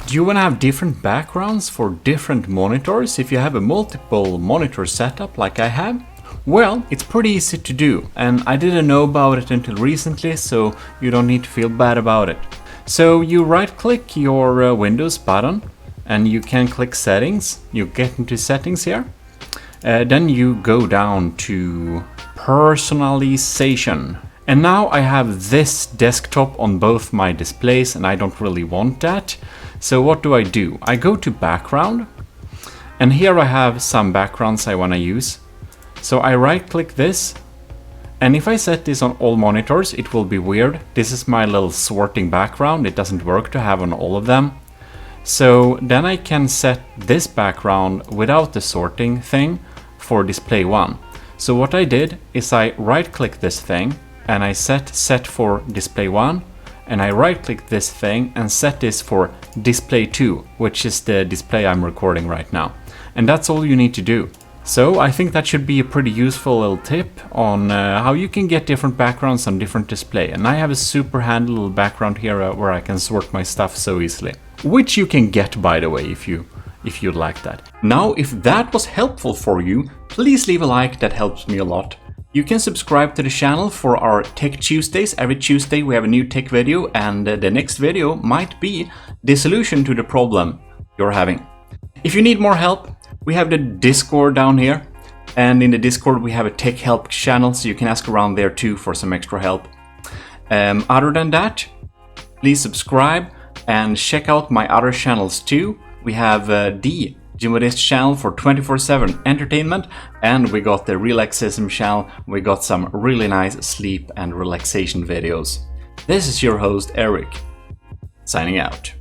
Do you want to have different backgrounds for different monitors if you have a multiple monitor setup like I have? Well, it's pretty easy to do, and I didn't know about it until recently, so you don't need to feel bad about it. So you right-click your Windows button, and you can click Settings. You get into Settings here. Then you go down to Personalization. And now I have this desktop on both my displays, and I don't really want that. So what do? I go to Background, and here I have some backgrounds I want to use. So I right-click this, and if I set this on all monitors, it will be weird. This is my little sorting background. It doesn't work to have on all of them. So then I can set this background without the sorting thing for display 1. So what I did is I right-click this thing, and I set for display 1, and I right-click this thing and set this for display 2, which is the display I'm recording right now. And that's all you need to do. So I think that should be a pretty useful little tip on how you can get different backgrounds on different display. And I have a super handy little background here where I can sort my stuff so easily. Which you can get, by the way, if you'd like that. Now, if that was helpful for you, please leave a like, that helps me a lot. You can subscribe to the channel for our Tech Tuesdays. Every Tuesday we have a new tech video, and the next video might be the solution to the problem you're having. If you need more help, we have the Discord down here, and in the Discord we have a tech help channel, so you can ask around there too for some extra help. Other than that, please subscribe and check out my other channels too. We have the GMODISM channel for 24/7 entertainment, and we got the Relaxism channel. We got some really nice sleep and relaxation videos. This is your host Eric, signing out.